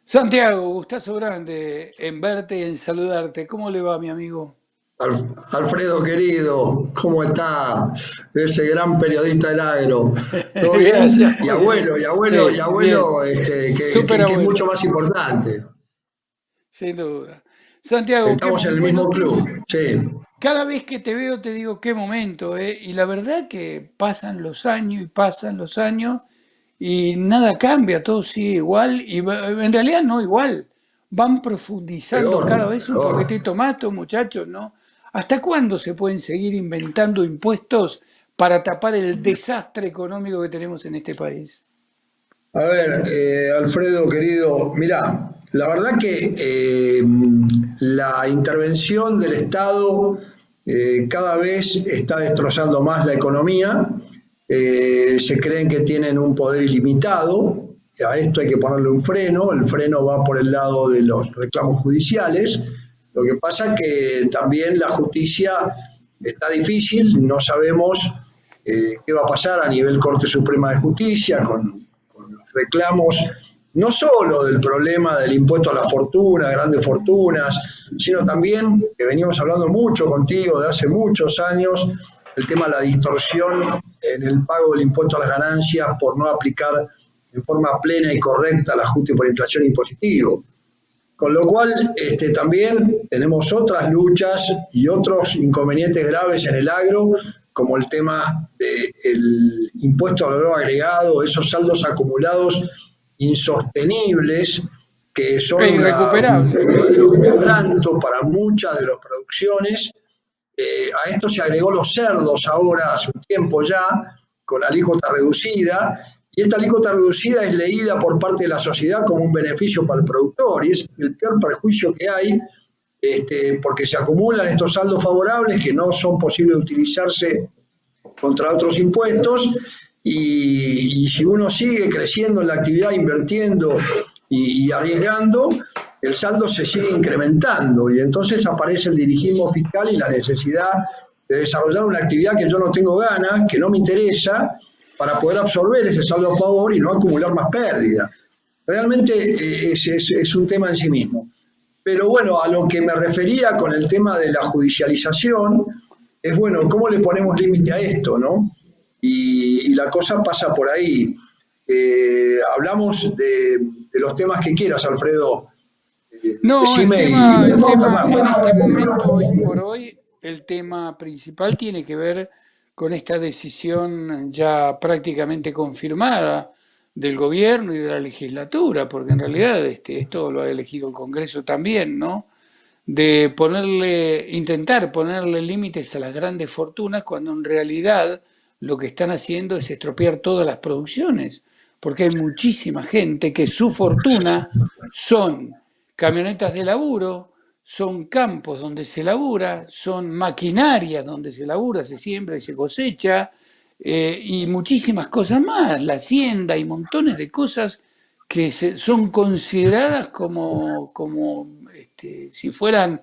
Santiago, gustazo grande en verte y en saludarte. ¿Cómo le va, mi amigo? Alfredo querido, ¿cómo está? Ese gran periodista del agro. ¿Todo Gracias, bien? Y muy bien. abuelo, y abuelo, y Sí, bien. abuelo, Súper que es mucho abuelo, más importante. sin duda. Santiago, Estamos en el bueno, mismo club, sí. cada vez que te veo te digo qué momento, ¿eh? Y la verdad que pasan los años y pasan los años y nada cambia, todo sigue igual y en realidad no igual. Van profundizando Peor, cada vez un peor. poquitito más estos muchachos, ¿no? ¿Hasta cuándo se pueden seguir inventando impuestos para tapar el desastre económico que tenemos en este país? A ver, Alfredo querido, mira, la verdad que la intervención del Estado cada vez está destrozando más la economía. Se creen que tienen un poder ilimitado. A esto hay que ponerle un freno. El freno va por el lado de los reclamos judiciales. Lo que pasa que también la justicia está difícil. No sabemos qué va a pasar a nivel Corte Suprema de Justicia con los reclamos, no solo del problema del impuesto a la fortuna, grandes fortunas, sino también, que venimos hablando mucho contigo de hace muchos años, el tema de la distorsión en el pago del impuesto a las ganancias por no aplicar en forma plena y correcta el ajuste por inflación impositivo. Con lo cual, también tenemos otras luchas y otros inconvenientes graves en el agro, como el tema del impuesto al valor agregado, esos saldos acumulados insostenibles, que Es son un irrecuperable. verdadero quebranto para muchas de las producciones. A esto se agregó los cerdos ahora, hace un tiempo ya, con alícuota reducida, y esta alícuota reducida es leída por parte de la sociedad como un beneficio para el productor, y es el peor perjuicio que hay, porque se acumulan estos saldos favorables que no son posibles de utilizarse contra otros impuestos, y si uno sigue creciendo en la actividad, invirtiendo y arriesgando, el saldo se sigue incrementando y entonces aparece el dirigismo fiscal y la necesidad de desarrollar una actividad que yo no tengo ganas, que no me interesa, para poder absorber ese saldo a favor y no acumular más pérdidas. Realmente es un tema en sí mismo. Pero bueno, a lo que me refería con el tema de la judicialización, es bueno, ¿cómo le ponemos límite a esto, no? Y la cosa pasa por ahí. Hablamos de los temas que quieras, Alfredo. No, el Decime y tema, el vamos tema en este momento, hoy charlando. por hoy, el tema principal tiene que ver con esta decisión ya prácticamente confirmada del gobierno y de la legislatura, porque en realidad esto lo ha elegido el Congreso también, ¿no? De intentar ponerle límites a las grandes fortunas cuando en realidad lo que están haciendo es estropear todas las producciones, porque hay muchísima gente que su fortuna son camionetas de laburo, son campos donde se labura, son maquinarias donde se labura, se siembra y se cosecha, y muchísimas cosas más, la hacienda y montones de cosas que son consideradas como si fueran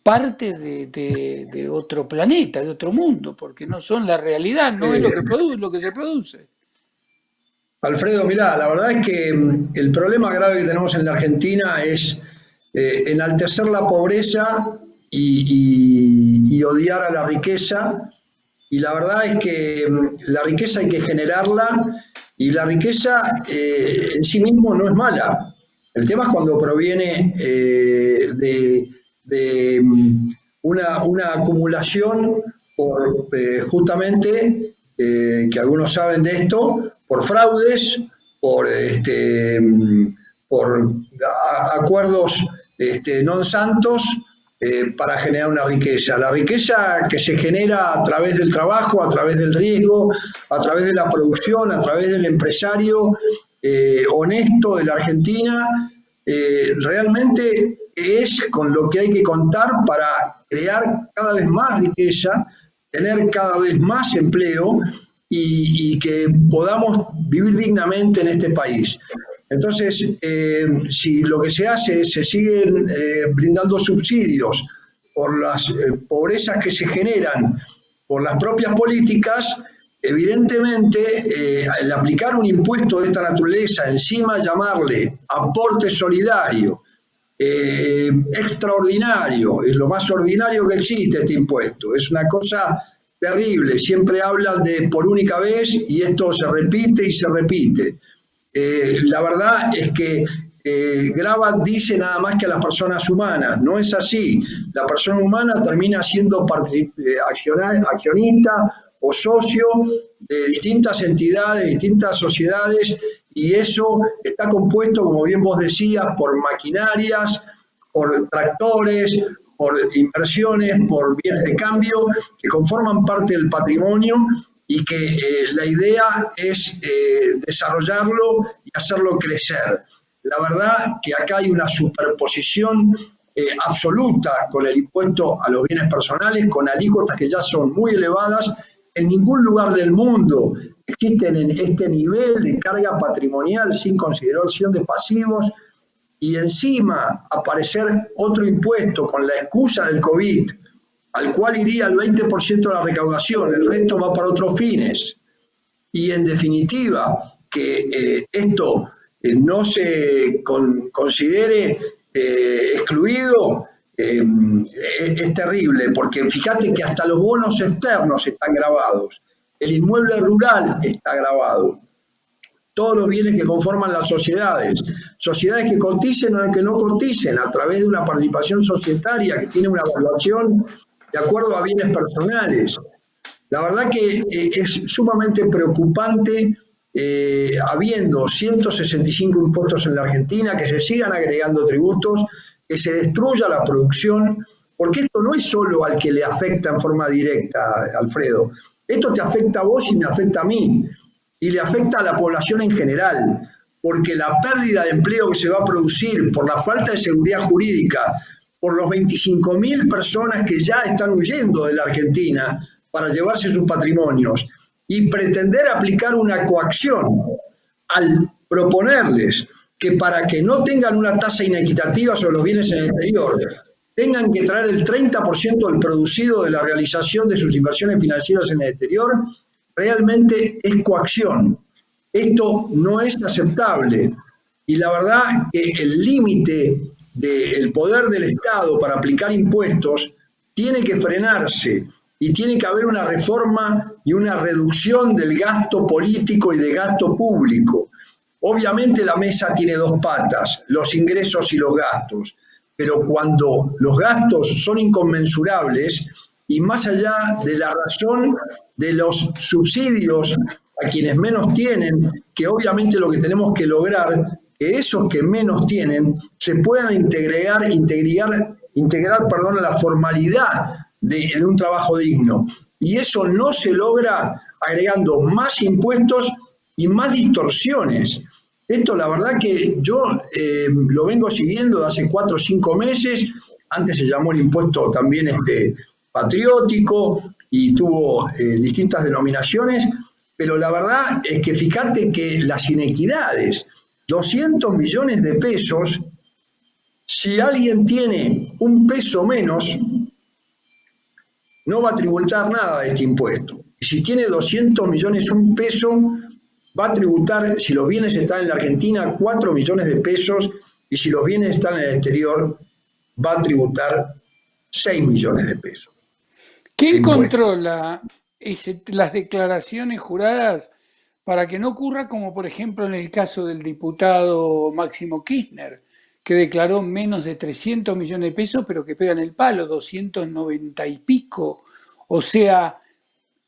parte de otro planeta, de otro mundo, porque no son la realidad, no es lo que lo que se produce. Alfredo, mirá, la verdad es que el problema grave que tenemos en la Argentina es enaltecer la pobreza y odiar a la riqueza. Y la verdad es que la riqueza hay que generarla y la riqueza en sí mismo no es mala. El tema es cuando proviene de una acumulación por justamente, que algunos saben de esto, por fraudes, por, por acuerdos non santos para generar una riqueza. La riqueza que se genera a través del trabajo, a través del riesgo, a través de la producción, a través del empresario honesto de la Argentina, realmente es con lo que hay que contar para crear cada vez más riqueza, tener cada vez más empleo y que podamos vivir dignamente en este país. Entonces, si lo que se hace es se siguen brindando subsidios por las pobrezas que se generan por las propias políticas, evidentemente, el aplicar un impuesto de esta naturaleza, encima llamarle aporte solidario, extraordinario, es lo más ordinario que existe este impuesto, es una cosa terrible, siempre hablan de por única vez y esto se repite y se repite. La verdad es que Grabat dice nada más que a las personas humanas, no es así, la persona humana termina siendo accionista o socio de distintas entidades, distintas sociedades, y eso está compuesto, como bien vos decías, por maquinarias, por tractores, por inversiones, por bienes de cambio, que conforman parte del patrimonio y que la idea es desarrollarlo y hacerlo crecer. La verdad que acá hay una superposición absoluta con el impuesto a los bienes personales, con alícuotas que ya son muy elevadas. En ningún lugar del mundo existen en este nivel de carga patrimonial sin consideración de pasivos, y encima aparecer otro impuesto con la excusa del COVID, al cual iría el 20% de la recaudación, el resto va para otros fines. Y en definitiva, que esto no se considere excluido, es terrible, porque fíjate que hasta los bonos externos están grabados, el inmueble rural está grabado, todos los bienes que conforman las sociedades que coticen o que no coticen, a través de una participación societaria que tiene una evaluación de acuerdo a bienes personales. La verdad que es sumamente preocupante, habiendo 165 impuestos en la Argentina, que se sigan agregando tributos, que se destruya la producción, porque esto no es solo al que le afecta en forma directa, Alfredo. Esto te afecta a vos y me afecta a mí, y le afecta a la población en general, porque la pérdida de empleo que se va a producir por la falta de seguridad jurídica, por los 25.000 personas que ya están huyendo de la Argentina para llevarse sus patrimonios, y pretender aplicar una coacción al proponerles que para que no tengan una tasa inequitativa sobre los bienes en el exterior, tengan que traer el 30% del producido de la realización de sus inversiones financieras en el exterior, realmente es coacción. Esto no es aceptable. Y la verdad que el límite del poder del Estado para aplicar impuestos tiene que frenarse y tiene que haber una reforma y una reducción del gasto político y de gasto público. Obviamente la mesa tiene dos patas, los ingresos y los gastos, pero cuando los gastos son inconmensurables y más allá de la razón de los subsidios a quienes menos tienen, que obviamente lo que tenemos que lograr que esos que menos tienen se puedan integrar a la formalidad de un trabajo digno. Y eso no se logra agregando más impuestos y más distorsiones. Esto la verdad que yo lo vengo siguiendo de hace 4 o 5 meses, antes se llamó el impuesto también patriótico y tuvo distintas denominaciones, pero la verdad es que fíjate que las inequidades, 200 millones de pesos, si alguien tiene un peso menos, no va a tributar nada de este impuesto. Y si tiene 200 millones, un peso, va a tributar, si los bienes están en la Argentina, 4 millones de pesos, y si los bienes están en el exterior, va a tributar 6 millones de pesos. ¿Quién controla las declaraciones juradas para que no ocurra como, por ejemplo, en el caso del diputado Máximo Kirchner, que declaró menos de 300 millones de pesos, pero que pegan el palo, 290 y pico? O sea,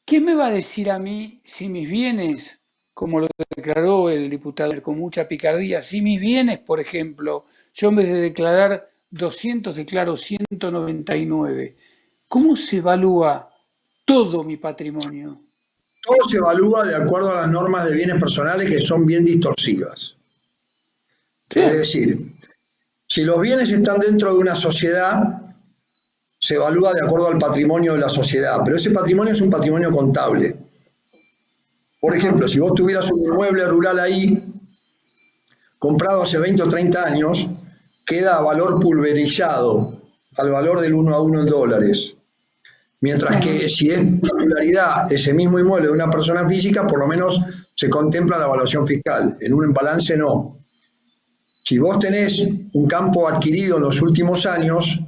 ¿qué me va a decir a mí si mis bienes, como lo declaró el diputado con mucha picardía, si mis bienes, por ejemplo, yo en vez de declarar 200 declaro 199? ¿Cómo se evalúa todo mi patrimonio? Todo se evalúa de acuerdo a las normas de bienes personales, que son bien distorsivas. Es decir, si los bienes están dentro de una sociedad, se evalúa de acuerdo al patrimonio de la sociedad, pero ese patrimonio es un patrimonio contable. Por ejemplo, si vos tuvieras un inmueble rural ahí, comprado hace 20 o 30 años, queda a valor pulverizado, al valor del 1 a 1 en dólares. Mientras que si es titularidad ese mismo inmueble de una persona física, por lo menos se contempla la evaluación fiscal. En un balance no. Si vos tenés un campo adquirido en los últimos años,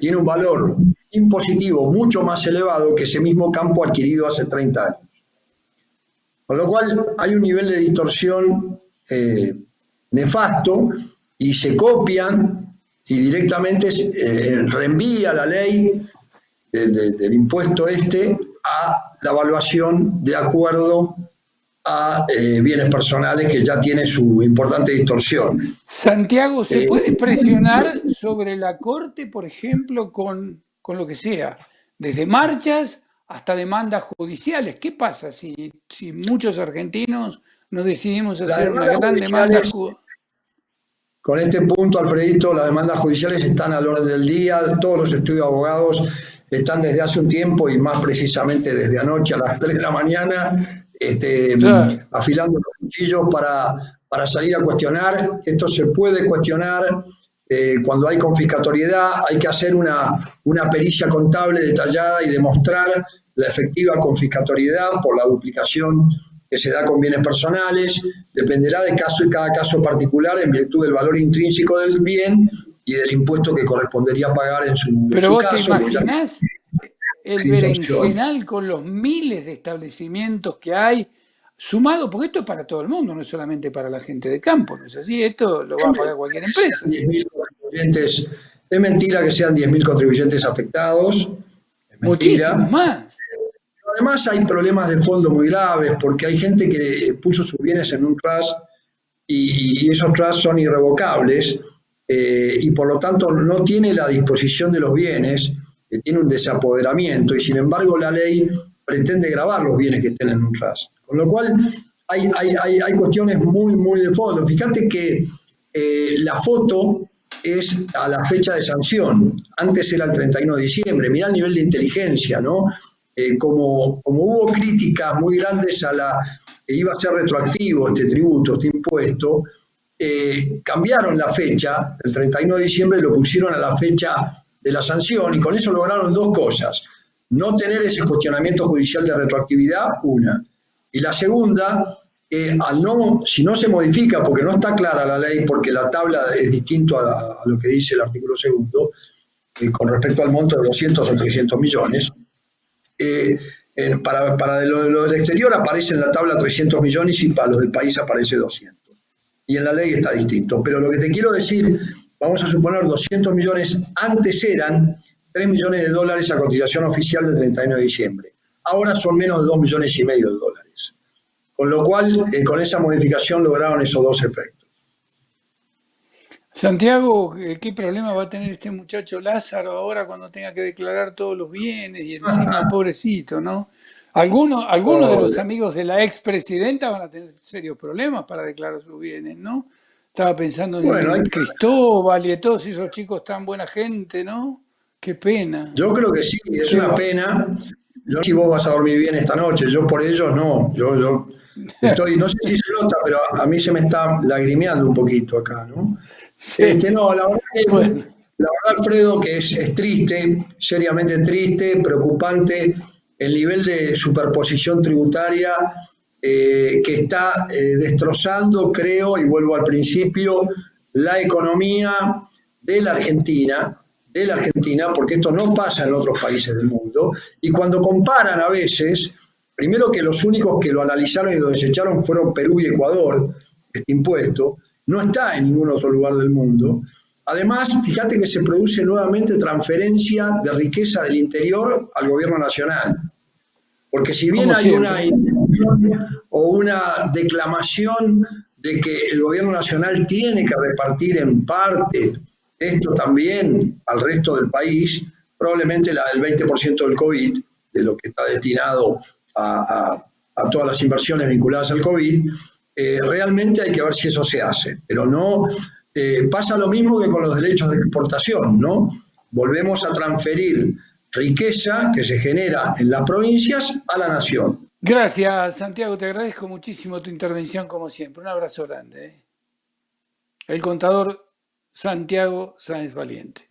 tiene un valor impositivo mucho más elevado que ese mismo campo adquirido hace 30 años. Con lo cual hay un nivel de distorsión nefasto y se copian y directamente reenvía la ley del impuesto a la evaluación de acuerdo a bienes personales que ya tiene su importante distorsión. Santiago, ¿se puede presionar sobre la Corte, por ejemplo, con lo que sea? Desde marchas hasta demandas judiciales. ¿Qué pasa si muchos argentinos nos decidimos hacer una gran demanda judicial? Con este punto, Alfredito, las demandas judiciales están al orden del día, todos los estudios de abogados están desde hace un tiempo y más precisamente desde anoche a las 3 de la mañana, Claro. afilando los cuchillos para salir a cuestionar. Esto se puede cuestionar cuando hay confiscatoriedad, hay que hacer una pericia contable detallada y demostrar la efectiva confiscatoriedad por la duplicación que se da con bienes personales, dependerá de cada caso particular en virtud del valor intrínseco del bien y del impuesto que correspondería pagar en su Pero vos caso. te imaginás el berenjenal con los miles de establecimientos que hay, sumado, porque esto es para todo el mundo, no es solamente para la gente de campo, ¿no es así? Esto lo va a pagar cualquier empresa. 10.000 contribuyentes, es mentira que sean 10.000 contribuyentes afectados, es mentira. Muchísimos más. Además hay problemas de fondo muy graves porque hay gente que puso sus bienes en un trust y esos trusts son irrevocables y por lo tanto no tiene la disposición de los bienes, tiene un desapoderamiento y sin embargo la ley pretende gravar los bienes que estén en un trust. Con lo cual hay cuestiones muy de fondo. Fíjate que la foto es a la fecha de sanción, antes era el 31 de diciembre, mirá el nivel de inteligencia, ¿no? Como hubo críticas muy grandes a que iba a ser retroactivo este tributo, este impuesto, cambiaron la fecha, el 31 de diciembre lo pusieron a la fecha de la sanción y con eso lograron dos cosas. No tener ese cuestionamiento judicial de retroactividad, una. Y la segunda, si no se modifica, porque no está clara la ley, porque la tabla es distinto a lo que dice el artículo segundo, con respecto al monto de 200 o 300 millones, para lo del exterior aparece en la tabla 300 millones y para los del país aparece 200. Y en la ley está distinto. Pero lo que te quiero decir, vamos a suponer 200 millones, antes eran 3 millones de dólares a cotización oficial del 31 de diciembre. Ahora son menos de 2 millones y medio de dólares. Con lo cual, con esa modificación lograron esos dos efectos. Santiago, ¿qué problema va a tener este muchacho Lázaro ahora cuando tenga que declarar todos los bienes y encima, pobrecito, ¿no? Algunos de los amigos de la expresidenta van a tener serios problemas para declarar sus bienes, ¿no? Estaba pensando en Cristóbal y todos esos chicos tan buena gente, ¿no? Qué pena. Yo creo que sí, es una pena. Yo no sé si vos vas a dormir bien esta noche, yo por ellos no. Yo estoy, no sé si se nota, pero a mí se me está lagrimeando un poquito acá, ¿no? Sí. No, la verdad, Bueno. la verdad, Alfredo, que es triste, seriamente triste, preocupante el nivel de superposición tributaria que está destrozando, creo, y vuelvo al principio, la economía de la Argentina, porque esto no pasa en otros países del mundo, y cuando comparan a veces, primero que los únicos que lo analizaron y lo desecharon fueron Perú y Ecuador, este impuesto, no está en ningún otro lugar del mundo. Además, fíjate que se produce nuevamente transferencia de riqueza del interior al gobierno nacional. Porque si bien hay una intención o una declamación de que el gobierno nacional tiene que repartir en parte esto también al resto del país, probablemente el 20% del COVID, de lo que está destinado a todas las inversiones vinculadas al COVID, realmente hay que ver si eso se hace. Pero no pasa lo mismo que con los derechos de exportación, ¿no? Volvemos a transferir riqueza que se genera en las provincias a la nación. Gracias, Santiago, te agradezco muchísimo tu intervención como siempre. Un abrazo grande. El contador Santiago Sáenz Valiente.